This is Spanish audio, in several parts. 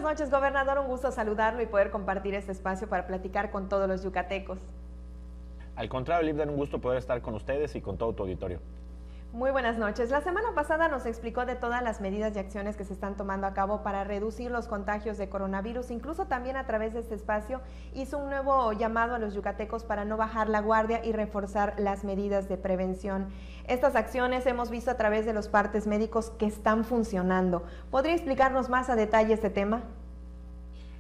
noches, gobernador. Un gusto saludarlo y poder compartir este espacio para platicar con todos los yucatecos. Al contrario, Libden, un gusto poder estar con ustedes y con todo tu auditorio. Muy buenas noches. La semana pasada nos explicó de todas las medidas y acciones que se están tomando a cabo para reducir los contagios de coronavirus. Incluso también a través de este espacio hizo un nuevo llamado a los yucatecos para no bajar la guardia y reforzar las medidas de prevención. Estas acciones hemos visto a través de los partes médicos que están funcionando. ¿Podría explicarnos más a detalle este tema?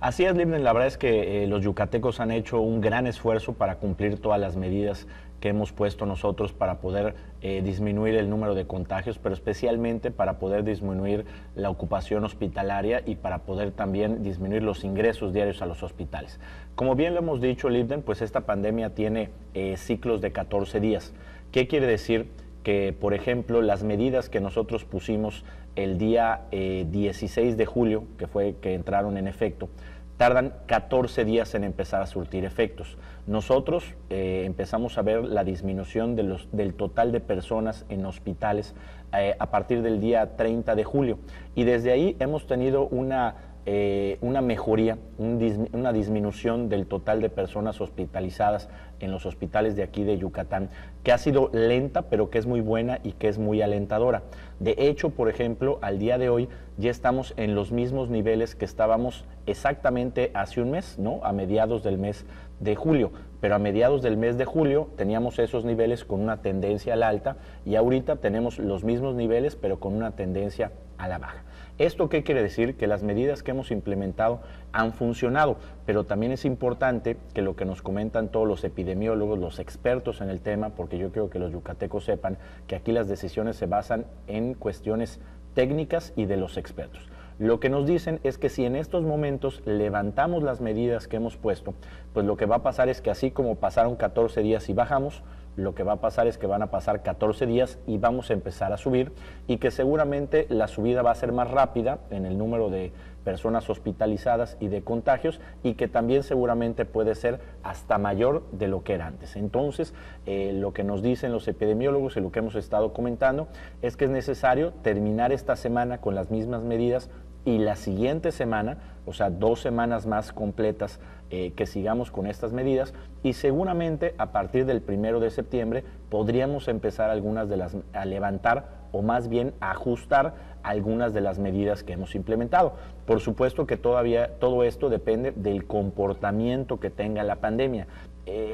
Así es, Libden, la verdad es que los yucatecos han hecho un gran esfuerzo para cumplir todas las medidas que hemos puesto nosotros para poder disminuir el número de contagios, pero especialmente para poder disminuir la ocupación hospitalaria y para poder también disminuir los ingresos diarios a los hospitales. Como bien lo hemos dicho, Libden, pues esta pandemia tiene ciclos de 14 días. ¿Qué quiere decir? Que, por ejemplo, las medidas que nosotros pusimos el día 16 de julio, que fue que entraron en efecto, tardan 14 días en empezar a surtir efectos. Nosotros empezamos a ver la disminución del total de personas en hospitales a partir del día 30 de julio y desde ahí hemos tenido una mejoría, una disminución del total de personas hospitalizadas en los hospitales de aquí de Yucatán, que ha sido lenta, pero que es muy buena y que es muy alentadora. De hecho, por ejemplo, al día de hoy ya estamos en los mismos niveles que estábamos exactamente hace un mes, ¿no? A mediados del mes de julio, pero a mediados del mes de julio teníamos esos niveles con una tendencia a la alta y ahorita tenemos los mismos niveles, pero con una tendencia a la baja. ¿Esto qué quiere decir? Que las medidas que hemos implementado han funcionado, pero también es importante que lo que nos comentan todos los epidemiólogos, los expertos en el tema, porque yo creo que los yucatecos sepan que aquí las decisiones se basan en cuestiones técnicas y de los expertos. Lo que nos dicen es que si en estos momentos levantamos las medidas que hemos puesto, pues lo que va a pasar es que así como pasaron 14 días y bajamos, lo que va a pasar es que van a pasar 14 días y vamos a empezar a subir y que seguramente la subida va a ser más rápida en el número de personas hospitalizadas y de contagios y que también seguramente puede ser hasta mayor de lo que era antes. Entonces, lo que nos dicen los epidemiólogos y lo que hemos estado comentando es que es necesario terminar esta semana con las mismas medidas y la siguiente semana, o sea, 2 semanas más completas que sigamos con estas medidas y seguramente a partir del 1 de septiembre podríamos empezar a levantar o más bien a ajustar algunas de las medidas que hemos implementado. Por supuesto que todavía todo esto depende del comportamiento que tenga la pandemia.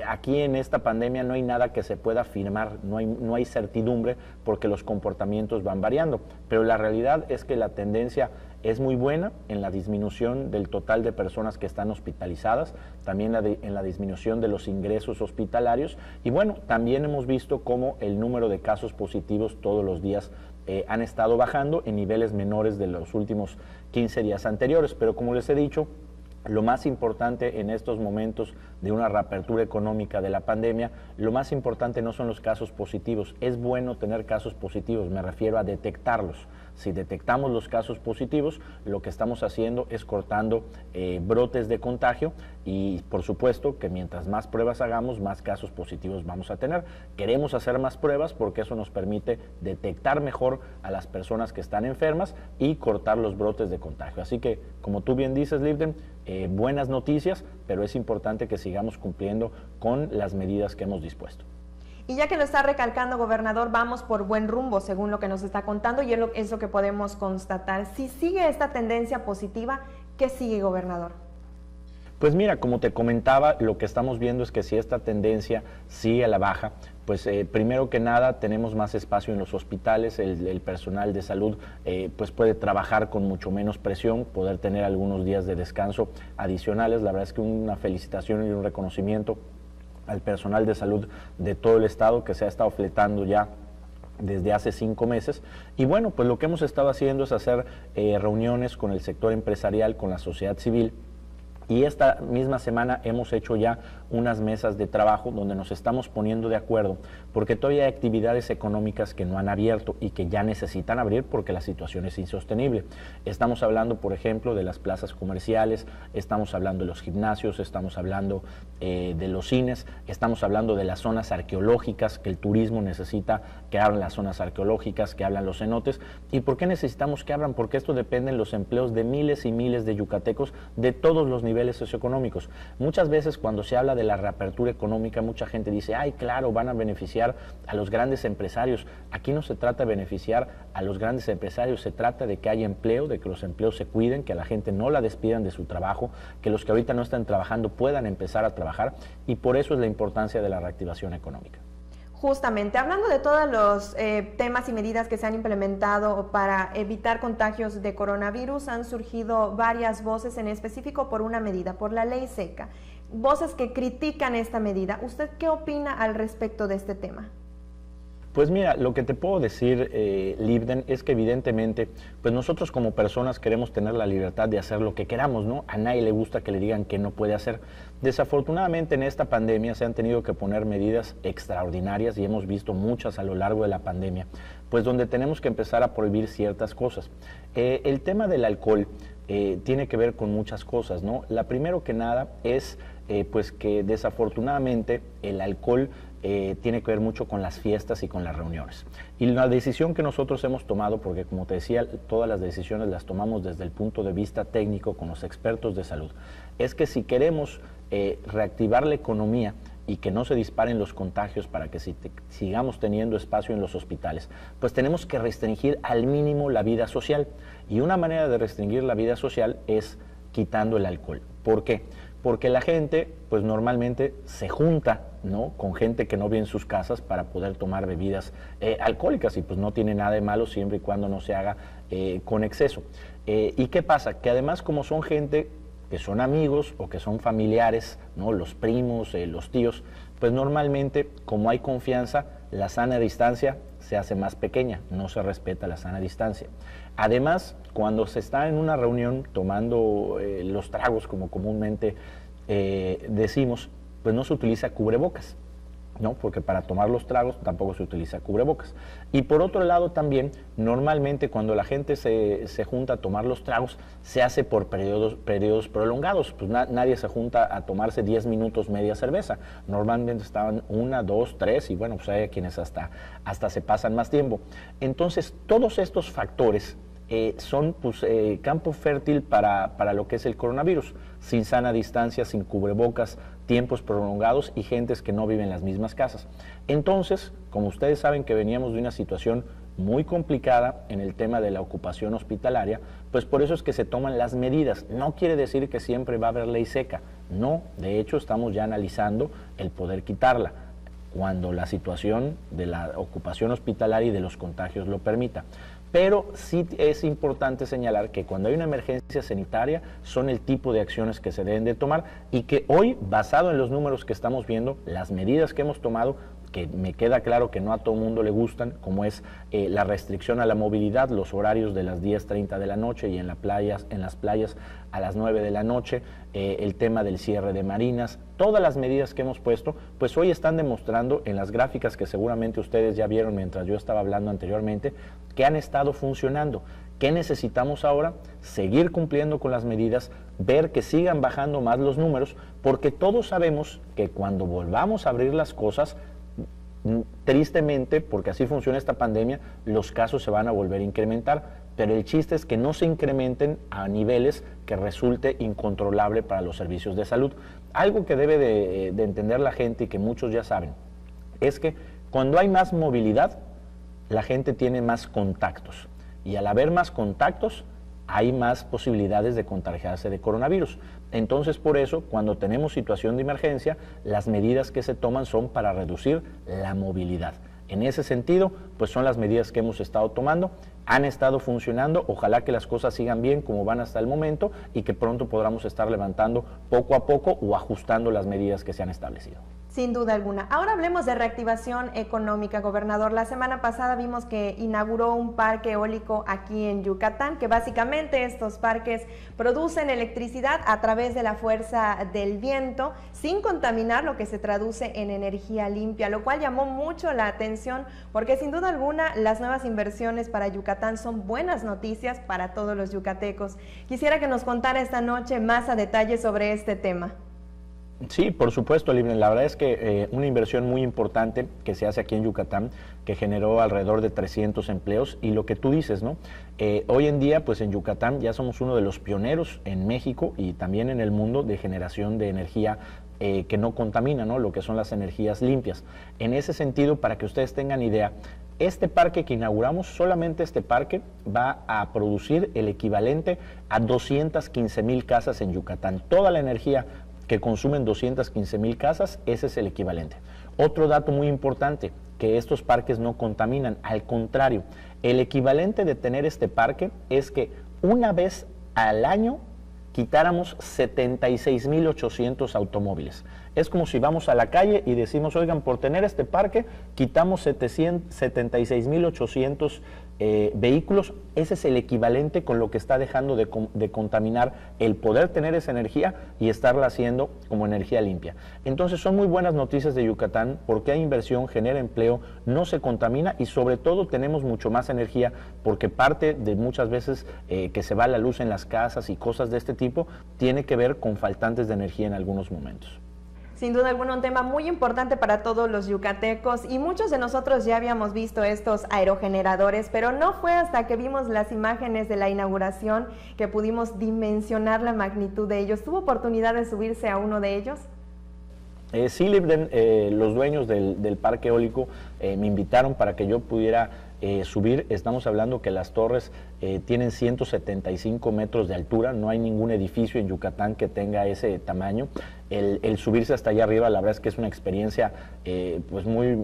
Aquí en esta pandemia no hay nada que se pueda afirmar, no hay certidumbre porque los comportamientos van variando, pero la realidad es que la tendencia es muy buena en la disminución del total de personas que están hospitalizadas, también en la disminución de los ingresos hospitalarios y bueno, también hemos visto cómo el número de casos positivos todos los días han estado bajando en niveles menores de los últimos 15 días anteriores, pero como les he dicho, lo más importante en estos momentos de una reapertura económica de la pandemia, lo más importante no son los casos positivos. Es bueno tener casos positivos, me refiero a detectarlos. Si detectamos los casos positivos, lo que estamos haciendo es cortando brotes de contagio y por supuesto que mientras más pruebas hagamos, más casos positivos vamos a tener. Queremos hacer más pruebas porque eso nos permite detectar mejor a las personas que están enfermas y cortar los brotes de contagio. Así que, como tú bien dices, Libden, buenas noticias, pero es importante que sigamos cumpliendo con las medidas que hemos dispuesto. Y ya que lo está recalcando, gobernador, vamos por buen rumbo, según lo que nos está contando, y es lo que podemos constatar. Si sigue esta tendencia positiva, ¿qué sigue, gobernador? Pues mira, como te comentaba, lo que estamos viendo es que si esta tendencia sigue a la baja, pues primero que nada tenemos más espacio en los hospitales, el personal de salud pues puede trabajar con mucho menos presión, poder tener algunos días de descanso adicionales. La verdad es que una felicitación y un reconocimiento al personal de salud de todo el estado que se ha estado fletando ya desde hace 5 meses y bueno, pues lo que hemos estado haciendo es hacer reuniones con el sector empresarial, con la sociedad civil Y esta misma semana hemos hecho ya unas mesas de trabajo donde nos estamos poniendo de acuerdo, porque todavía hay actividades económicas que no han abierto y que ya necesitan abrir porque la situación es insostenible. Estamos hablando, por ejemplo, de las plazas comerciales, estamos hablando de los gimnasios, estamos hablando de los cines, estamos hablando de las zonas arqueológicas, que el turismo necesita que abran las zonas arqueológicas, que abran los cenotes. ¿Y por qué necesitamos que abran? Porque esto depende de los empleos de miles y miles de yucatecos de todos los niveles socioeconómicos. Muchas veces cuando se habla de la reapertura económica, mucha gente dice, ay, claro, van a beneficiar a los grandes empresarios. Aquí no se trata de beneficiar a los grandes empresarios, se trata de que haya empleo, de que los empleos se cuiden, que a la gente no la despidan de su trabajo, que los que ahorita no están trabajando puedan empezar a trabajar, y por eso es la importancia de la reactivación económica. Justamente, hablando de todos los temas y medidas que se han implementado para evitar contagios de coronavirus, han surgido varias voces, en específico por una medida, por la ley seca. Voces que critican esta medida. ¿Usted qué opina al respecto de este tema? Pues mira, lo que te puedo decir, Libden, es que evidentemente, pues nosotros como personas queremos tener la libertad de hacer lo que queramos, ¿no? A nadie le gusta que le digan que no puede hacer. Desafortunadamente en esta pandemia se han tenido que poner medidas extraordinarias y hemos visto muchas a lo largo de la pandemia, pues donde tenemos que empezar a prohibir ciertas cosas. El tema del alcohol tiene que ver con muchas cosas, ¿no? La primero que nada es pues que desafortunadamente el alcohol tiene que ver mucho con las fiestas y con las reuniones. Y la decisión que nosotros hemos tomado, porque como te decía, todas las decisiones las tomamos desde el punto de vista técnico con los expertos de salud, es que si queremos reactivar la economía y que no se disparen los contagios para que sigamos teniendo espacio en los hospitales, pues tenemos que restringir al mínimo la vida social. Y una manera de restringir la vida social es quitando el alcohol. ¿Por qué? Porque la gente, pues normalmente se junta, ¿no?, con gente que no vive en sus casas para poder tomar bebidas alcohólicas, y pues no tiene nada de malo siempre y cuando no se haga con exceso. ¿Y qué pasa? Que además, como son gente que son amigos o que son familiares, ¿no?, los primos, los tíos, pues normalmente, como hay confianza, la sana distancia se hace más pequeña, no se respeta la sana distancia. Además, cuando se está en una reunión tomando los tragos, como comúnmente decimos, pues no se utiliza cubrebocas, ¿no? Porque para tomar los tragos tampoco se utiliza cubrebocas. Y por otro lado también, normalmente cuando la gente se junta a tomar los tragos, se hace por periodos prolongados. Pues nadie se junta a tomarse 10 minutos media cerveza. Normalmente estaban 1, 2, 3 y bueno, pues hay quienes hasta se pasan más tiempo. Entonces, todos estos factores son pues, campo fértil para lo que es el coronavirus, sin sana distancia, sin cubrebocas, tiempos prolongados y gentes que no viven en las mismas casas. Entonces, como ustedes saben que veníamos de una situación muy complicada en el tema de la ocupación hospitalaria, pues por eso es que se toman las medidas. No quiere decir que siempre va a haber ley seca, no, de hecho estamos ya analizando el poder quitarla cuando la situación de la ocupación hospitalaria y de los contagios lo permita. Pero sí es importante señalar que cuando hay una emergencia sanitaria son el tipo de acciones que se deben de tomar y que hoy, basado en los números que estamos viendo, las medidas que hemos tomado, que me queda claro que no a todo mundo le gustan, como es la restricción a la movilidad, los horarios de las 10:30 de la noche y en las playas a las 9 de la noche, el tema del cierre de marinas, todas las medidas que hemos puesto, pues hoy están demostrando en las gráficas que seguramente ustedes ya vieron mientras yo estaba hablando anteriormente, que han estado funcionando. ¿Qué necesitamos ahora? Seguir cumpliendo con las medidas, ver que sigan bajando más los números, porque todos sabemos que cuando volvamos a abrir las cosas, tristemente, porque así funciona esta pandemia, los casos se van a volver a incrementar, pero el chiste es que no se incrementen a niveles que resulte incontrolable para los servicios de salud. Algo que debe de entender la gente y que muchos ya saben, es que cuando hay más movilidad, la gente tiene más contactos, y al haber más contactos, hay más posibilidades de contagiarse de coronavirus. Entonces, por eso, cuando tenemos situación de emergencia, las medidas que se toman son para reducir la movilidad. En ese sentido, pues son las medidas que hemos estado tomando, han estado funcionando, ojalá que las cosas sigan bien como van hasta el momento y que pronto podamos estar levantando poco a poco o ajustando las medidas que se han establecido. Sin duda alguna. Ahora hablemos de reactivación económica, gobernador. La semana pasada vimos que inauguró un parque eólico aquí en Yucatán, que básicamente estos parques producen electricidad a través de la fuerza del viento, sin contaminar, lo que se traduce en energía limpia, lo cual llamó mucho la atención, porque sin duda alguna las nuevas inversiones para Yucatán son buenas noticias para todos los yucatecos. Quisiera que nos contara esta noche más a detalle sobre este tema. Sí, por supuesto, Libren. La verdad es que una inversión muy importante que se hace aquí en Yucatán, que generó alrededor de 300 empleos, y lo que tú dices, ¿no? Hoy en día, pues en Yucatán ya somos uno de los pioneros en México y también en el mundo de generación de energía que no contamina, ¿no? Lo que son las energías limpias. En ese sentido, para que ustedes tengan idea, este parque que inauguramos, solamente este parque va a producir el equivalente a 215,000 casas en Yucatán. Toda la energía que consumen 215,000 casas, ese es el equivalente. Otro dato muy importante, que estos parques no contaminan, al contrario, el equivalente de tener este parque es que una vez al año quitáramos 76,800 automóviles. Es como si vamos a la calle y decimos, oigan, por tener este parque quitamos 76,800 vehículos. Ese es el equivalente con lo que está dejando de contaminar el poder tener esa energía y estarla haciendo como energía limpia. Entonces son muy buenas noticias de Yucatán, porque hay inversión, genera empleo, no se contamina y sobre todo tenemos mucho más energía, porque parte de muchas veces que se va la luz en las casas y cosas de este tipo tiene que ver con faltantes de energía en algunos momentos. Sin duda alguna, un tema muy importante para todos los yucatecos, y muchos de nosotros ya habíamos visto estos aerogeneradores, pero no fue hasta que vimos las imágenes de la inauguración que pudimos dimensionar la magnitud de ellos. ¿Tuvo oportunidad de subirse a uno de ellos? Sí, Libren, los dueños del parque eólico me invitaron para que yo pudiera subir. Estamos hablando que las torres tienen 175 metros de altura, no hay ningún edificio en Yucatán que tenga ese tamaño. El subirse hasta allá arriba, la verdad es que es una experiencia pues muy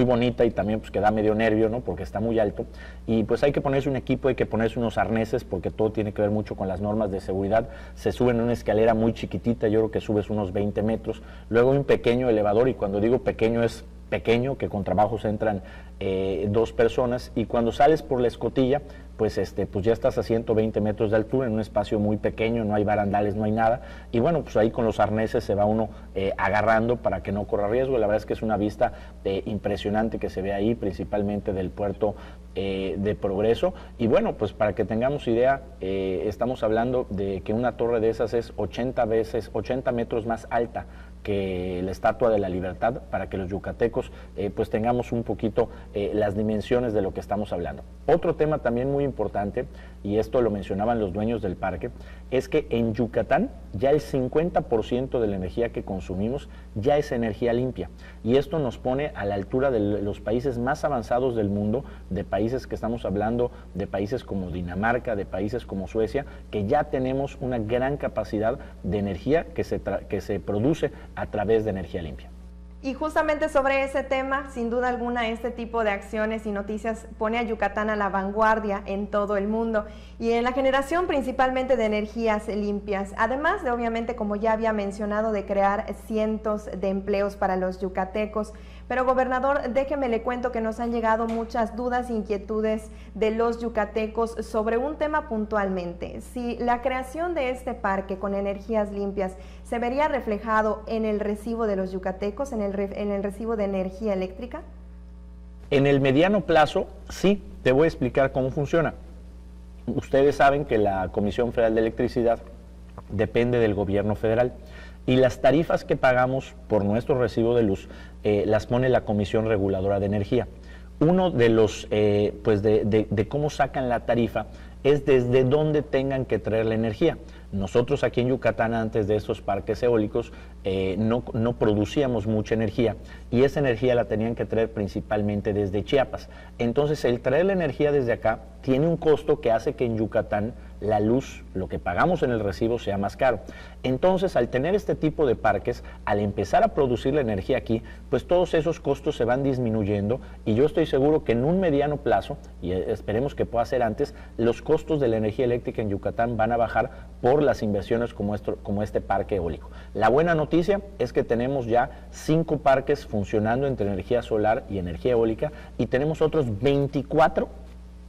bonita, y también pues que da medio nervio, ¿no? Porque está muy alto, y pues hay que ponerse un equipo, hay que ponerse unos arneses, porque todo tiene que ver mucho con las normas de seguridad. Se sube en una escalera muy chiquitita, yo creo que subes unos 20 metros, luego hay un pequeño elevador, y cuando digo pequeño es pequeño, que con trabajos entran 2 personas, y cuando sales por la escotilla, pues ya estás a 120 metros de altura en un espacio muy pequeño, no hay barandales, no hay nada, y bueno, pues ahí con los arneses se va uno agarrando para que no corra riesgo. La verdad es que es una vista impresionante que se ve ahí, principalmente del puerto de Progreso, y bueno, pues para que tengamos idea, estamos hablando de que una torre de esas es 80 metros más alta que la Estatua de la Libertad, para que los yucatecos pues tengamos un poquito las dimensiones de lo que estamos hablando. Otro tema también muy importante, y esto lo mencionaban los dueños del parque, es que en Yucatán ya el 50% de la energía que consumimos ya es energía limpia, y esto nos pone a la altura de los países más avanzados del mundo, de países que estamos hablando, de países como Dinamarca, de países como Suecia, que ya tenemos una gran capacidad de energía que se produce a través de energía limpia. Y justamente sobre ese tema, sin duda alguna, este tipo de acciones y noticias pone a Yucatán a la vanguardia en todo el mundo, y en la generación principalmente de energías limpias, además de, obviamente, como ya había mencionado, de crear cientos de empleos para los yucatecos. Pero, gobernador, déjeme le cuento que nos han llegado muchas dudas e inquietudes de los yucatecos sobre un tema puntualmente. Si la creación de este parque con energías limpias se vería reflejado en el recibo de los yucatecos, en el recibo de energía eléctrica. En el mediano plazo, sí. Te voy a explicar cómo funciona. Ustedes saben que la Comisión Federal de Electricidad depende del gobierno federal, y las tarifas que pagamos por nuestro recibo de luz las pone la Comisión Reguladora de Energía. Uno de los, de cómo sacan la tarifa es desde dónde tengan que traer la energía. Nosotros aquí en Yucatán, antes de estos parques eólicos, no producíamos mucha energía, y esa energía la tenían que traer principalmente desde Chiapas. Entonces, el traer la energía desde acá tiene un costo que hace que en Yucatán la luz, lo que pagamos en el recibo, sea más caro. Entonces, al tener este tipo de parques, al empezar a producir la energía aquí, pues todos esos costos se van disminuyendo, y yo estoy seguro que en un mediano plazo, y esperemos que pueda ser antes, los costos de la energía eléctrica en Yucatán van a bajar por las inversiones como este parque eólico. La buena noticia es que tenemos ya 5 parques funcionando entre energía solar y energía eólica, y tenemos otros 24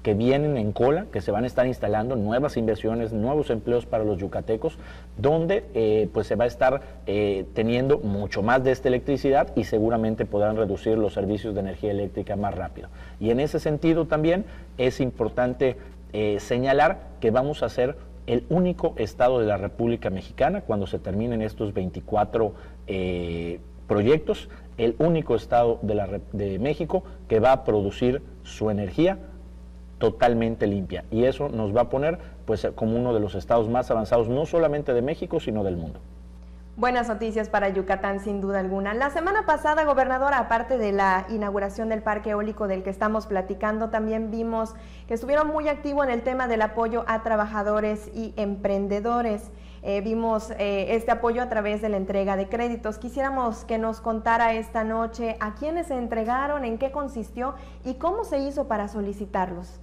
que vienen en cola, que se van a estar instalando, nuevas inversiones, nuevos empleos para los yucatecos, donde pues se va a estar teniendo mucho más de esta electricidad, y seguramente podrán reducir los servicios de energía eléctrica más rápido. Y en ese sentido también es importante señalar que vamos a ser el único estado de la República Mexicana, cuando se terminen estos 24 proyectos, el único estado de México que va a producir su energía totalmente limpia, y eso nos va a poner pues como uno de los estados más avanzados, no solamente de México, sino del mundo. Buenas noticias para Yucatán, sin duda alguna. La semana pasada, gobernadora, aparte de la inauguración del parque eólico del que estamos platicando, también vimos que estuvieron muy activos en el tema del apoyo a trabajadores y emprendedores. Vimos este apoyo a través de la entrega de créditos. Quisiéramos que nos contara esta noche a quiénes se entregaron, en qué consistió y cómo se hizo para solicitarlos.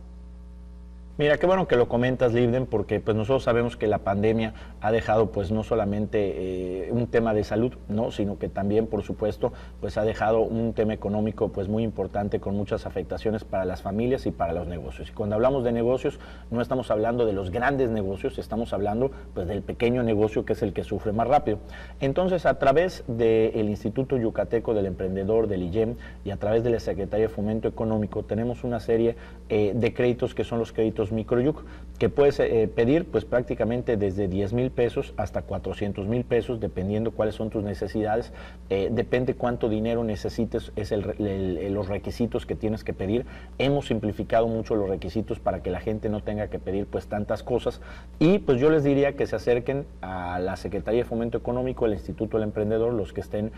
Mira, qué bueno que lo comentas, Livden, porque pues nosotros sabemos que la pandemia ha dejado pues no solamente un tema de salud, ¿no?, sino que también, por supuesto, pues ha dejado un tema económico pues muy importante, con muchas afectaciones para las familias y para los negocios. Y cuando hablamos de negocios, no estamos hablando de los grandes negocios, estamos hablando pues del pequeño negocio, que es el que sufre más rápido. Entonces, a través del Instituto Yucateco del Emprendedor, del IYEM, y a través de la Secretaría de Fomento Económico, tenemos una serie de créditos que son los créditos Microyuc, que puedes pedir pues prácticamente desde 10,000 pesos hasta 400,000 pesos, dependiendo cuáles son tus necesidades. Depende cuánto dinero necesites, es los requisitos que tienes que pedir. Hemos simplificado mucho los requisitos para que la gente no tenga que pedir pues tantas cosas, y pues yo les diría que se acerquen a la Secretaría de Fomento Económico, el Instituto del Emprendedor, los que estén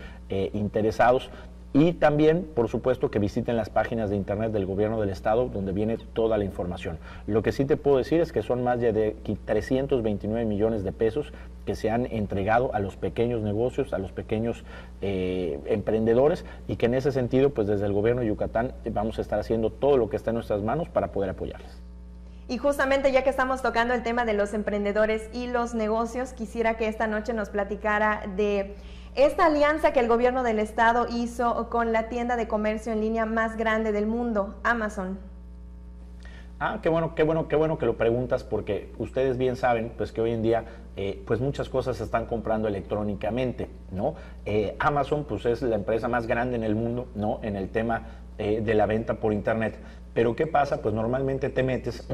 interesados. Y también, por supuesto, que visiten las páginas de internet del gobierno del estado, donde viene toda la información. Lo que sí te puedo decir es que son más de 329 millones de pesos que se han entregado a los pequeños negocios, a los pequeños emprendedores, y que en ese sentido, pues desde el gobierno de Yucatán vamos a estar haciendo todo lo que está en nuestras manos para poder apoyarles. Y justamente, ya que estamos tocando el tema de los emprendedores y los negocios, quisiera que esta noche nos platicara de esta alianza que el gobierno del estado hizo con la tienda de comercio en línea más grande del mundo, Amazon. Qué bueno que lo preguntas, porque ustedes bien saben pues que hoy en día pues muchas cosas se están comprando electrónicamente, ¿no? Amazon pues es la empresa más grande en el mundo, ¿no?, en el tema de la venta por internet. Pero ¿qué pasa? Pues normalmente te metes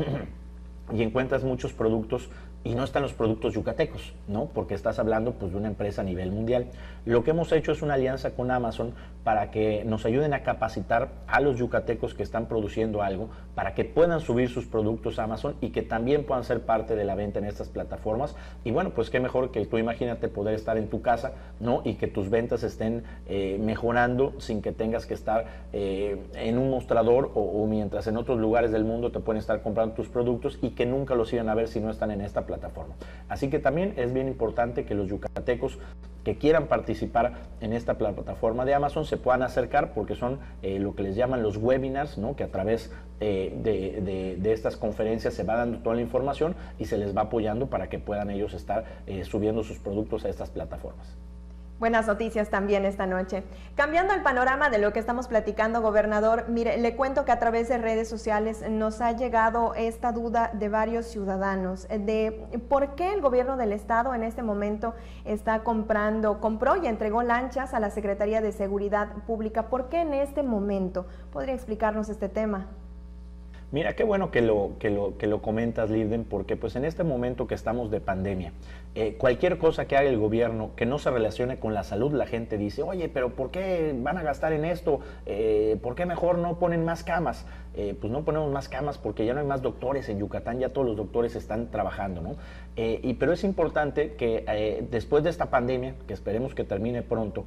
y encuentras muchos productos y no están los productos yucatecos, ¿no?, porque estás hablando pues de una empresa a nivel mundial. Lo que hemos hecho es una alianza con Amazon para que nos ayuden a capacitar a los yucatecos que están produciendo algo, para que puedan subir sus productos a Amazon y que también puedan ser parte de la venta en estas plataformas. Y bueno, pues qué mejor que tú, imagínate poder estar en tu casa, ¿no?, y que tus ventas estén mejorando sin que tengas que estar en un mostrador o mientras en otros lugares del mundo te pueden estar comprando tus productos y que nunca los iban a ver si no están en esta plataforma. Así que también es bien importante que los yucatecos que quieran participar en esta plataforma de Amazon se puedan acercar, porque son lo que les llaman los webinars, ¿no?, que a través de estas conferencias se va dando toda la información y se les va apoyando para que puedan ellos estar subiendo sus productos a estas plataformas. Buenas noticias también esta noche. Cambiando el panorama de lo que estamos platicando, gobernador, mire, le cuento que a través de redes sociales nos ha llegado esta duda de varios ciudadanos de por qué el gobierno del estado en este momento compró y entregó lanchas a la Secretaría de Seguridad Pública. ¿Por qué en este momento? ¿Podría explicarnos este tema? Mira, qué bueno que lo comentas, Livden, porque pues en este momento que estamos de pandemia, Cualquier cosa que haga el gobierno que no se relacione con la salud, la gente dice, oye, pero ¿por qué van a gastar en esto? ¿Por qué mejor no ponen más camas? Pues no ponemos más camas porque ya no hay más doctores en Yucatán, ya todos los doctores están trabajando, ¿no? Pero es importante que después de esta pandemia, que esperemos que termine pronto,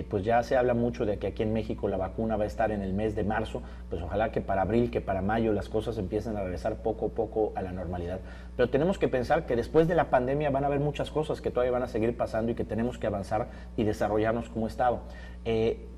pues ya se habla mucho de que aquí en México la vacuna va a estar en el mes de marzo, pues ojalá que para abril, que para mayo las cosas empiecen a regresar poco a poco a la normalidad. Pero tenemos que pensar que después de la pandemia van a haber muchas cosas que todavía van a seguir pasando y que tenemos que avanzar y desarrollarnos como Estado.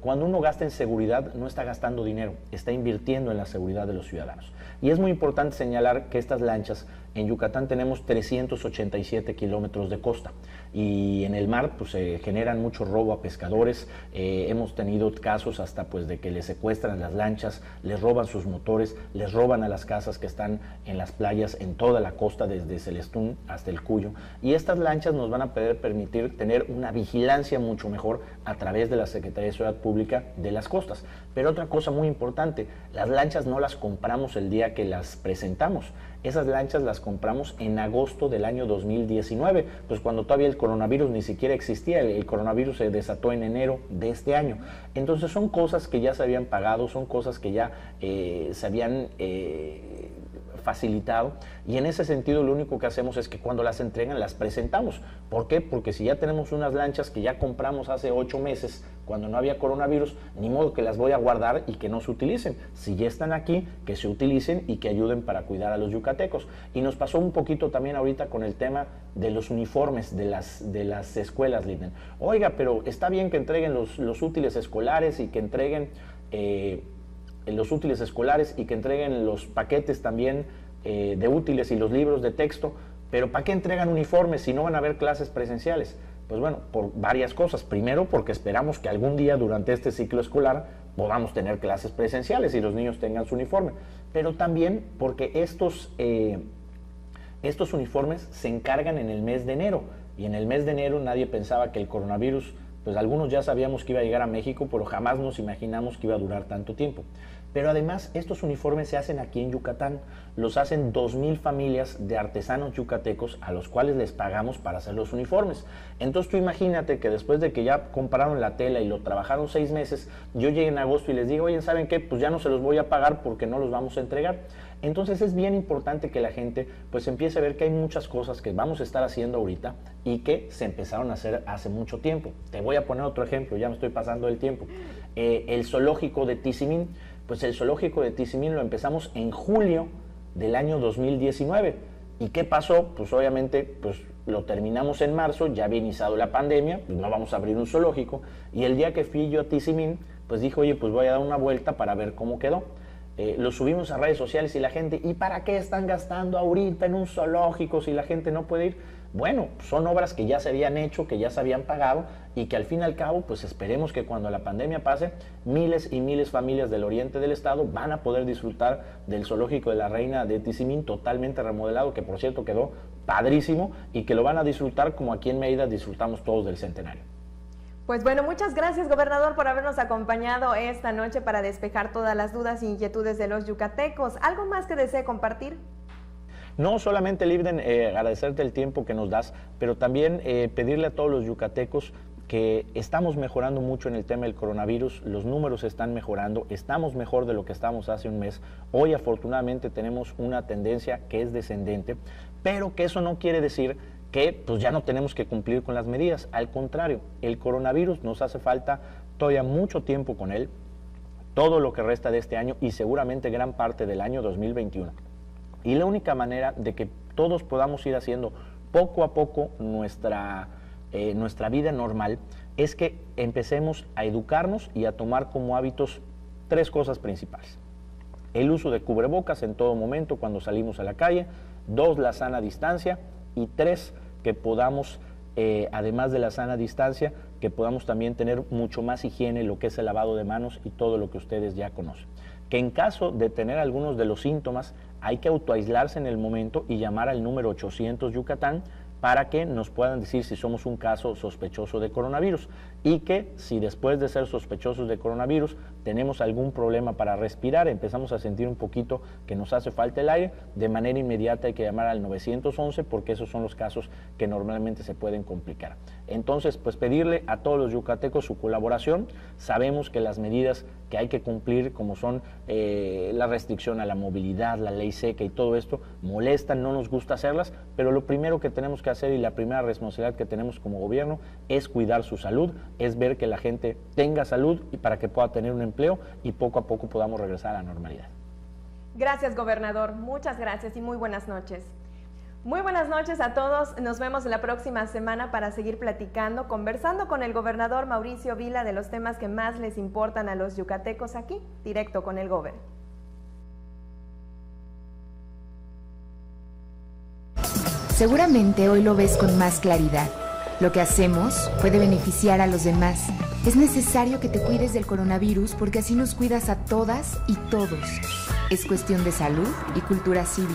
Cuando uno gasta en seguridad, no está gastando dinero, está invirtiendo en la seguridad de los ciudadanos. Y es muy importante señalar que estas lanchas, en Yucatán tenemos 387 kilómetros de costa y en el mar pues se generan mucho robo a pescadores. Hemos tenido casos hasta pues de que les secuestran las lanchas, les roban sus motores, les roban a las casas que están en las playas en toda la costa desde Celestún hasta el Cuyo, y estas lanchas nos van a poder permitir tener una vigilancia mucho mejor a través de la Secretaría de Seguridad Pública de las costas. Pero otra cosa muy importante, las lanchas no las compramos el día que las presentamos. Esas lanchas las compramos en agosto del año 2019, pues cuando todavía el coronavirus ni siquiera existía. El coronavirus se desató en enero de este año. Entonces son cosas que ya se habían pagado, son cosas que ya se habían facilitado, y en ese sentido lo único que hacemos es que cuando las entregan las presentamos. ¿Por qué? Porque si ya tenemos unas lanchas que ya compramos hace 8 meses cuando no había coronavirus, ni modo que las voy a guardar y que no se utilicen. Si ya están aquí, que se utilicen y que ayuden para cuidar a los yucatecos. Y nos pasó un poquito también ahorita con el tema de los uniformes de las escuelas, Linden. Oiga, pero está bien que entreguen los útiles escolares y que entreguen los útiles escolares y que entreguen los paquetes también de útiles y los libros de texto, pero ¿para qué entregan uniformes si no van a haber clases presenciales? Pues bueno, por varias cosas. Primero, porque esperamos que algún día durante este ciclo escolar podamos tener clases presenciales y los niños tengan su uniforme, pero también porque estos uniformes se encargan en el mes de enero, y en el mes de enero nadie pensaba que el coronavirus, pues algunos ya sabíamos que iba a llegar a México, pero jamás nos imaginamos que iba a durar tanto tiempo. Pero además estos uniformes se hacen aquí en Yucatán, los hacen 2,000 familias de artesanos yucatecos a los cuales les pagamos para hacer los uniformes. Entonces tú imagínate que después de que ya compraron la tela y lo trabajaron 6 meses, yo llegué en agosto y les digo, oye, ¿saben qué? Pues ya no se los voy a pagar porque no los vamos a entregar. Entonces es bien importante que la gente pues empiece a ver que hay muchas cosas que vamos a estar haciendo ahorita y que se empezaron a hacer hace mucho tiempo. Te voy a poner otro ejemplo, ya me estoy pasando el tiempo. El zoológico de Tizimín. Pues el zoológico de Tizimín lo empezamos en julio del año 2019. ¿Y qué pasó? Pues obviamente pues lo terminamos en marzo, ya había iniciado la pandemia, pues no vamos a abrir un zoológico. Y el día que fui yo a Tizimín, pues dije, oye, pues voy a dar una vuelta para ver cómo quedó. Lo subimos a redes sociales y la gente, ¿y para qué están gastando ahorita en un zoológico si la gente no puede ir? Bueno, son obras que ya se habían hecho, que ya se habían pagado y que al fin y al cabo, pues esperemos que cuando la pandemia pase, miles y miles de familias del oriente del estado van a poder disfrutar del zoológico de la Reina de Tizimín totalmente remodelado, que por cierto quedó padrísimo, y que lo van a disfrutar como aquí en Mérida disfrutamos todos del centenario. Pues bueno, muchas gracias, gobernador, por habernos acompañado esta noche para despejar todas las dudas e inquietudes de los yucatecos. ¿Algo más que desee compartir? No solamente, Libden, agradecerte el tiempo que nos das, pero también pedirle a todos los yucatecos que estamos mejorando mucho en el tema del coronavirus, los números están mejorando, estamos mejor de lo que estábamos hace un mes. Hoy afortunadamente tenemos una tendencia que es descendente, pero que eso no quiere decir que pues ya no tenemos que cumplir con las medidas. Al contrario, el coronavirus nos hace falta todavía mucho tiempo con él, todo lo que resta de este año y seguramente gran parte del año 2021. Y la única manera de que todos podamos ir haciendo poco a poco nuestra vida normal es que empecemos a educarnos y a tomar como hábitos 3 cosas principales. El uso de cubrebocas en todo momento cuando salimos a la calle, 2, la sana distancia, y 3, que podamos, además de la sana distancia, que podamos también tener mucho más higiene, lo que es el lavado de manos y todo lo que ustedes ya conocen. Que en caso de tener algunos de los síntomas, hay que autoaislarse en el momento y llamar al número 800 Yucatán para que nos puedan decir si somos un caso sospechoso de coronavirus, y que si después de ser sospechosos de coronavirus tenemos algún problema para respirar, empezamos a sentir un poquito que nos hace falta el aire, de manera inmediata hay que llamar al 911, porque esos son los casos que normalmente se pueden complicar. Entonces, pues pedirle a todos los yucatecos su colaboración. Sabemos que las medidas que hay que cumplir, como son la restricción a la movilidad, la ley seca y todo esto, molestan, no nos gusta hacerlas, pero lo primero que tenemos que hacer y la primera responsabilidad que tenemos como gobierno es cuidar su salud, es ver que la gente tenga salud y para que pueda tener un empleo y poco a poco podamos regresar a la normalidad. Gracias, gobernador. Muchas gracias y muy buenas noches. Muy buenas noches a todos. Nos vemos la próxima semana para seguir platicando, conversando con el gobernador Mauricio Vila de los temas que más les importan a los yucatecos aquí, directo con el Gober. Seguramente hoy lo ves con más claridad. Lo que hacemos puede beneficiar a los demás. Es necesario que te cuides del coronavirus porque así nos cuidas a todas y todos. Es cuestión de salud y cultura cívica.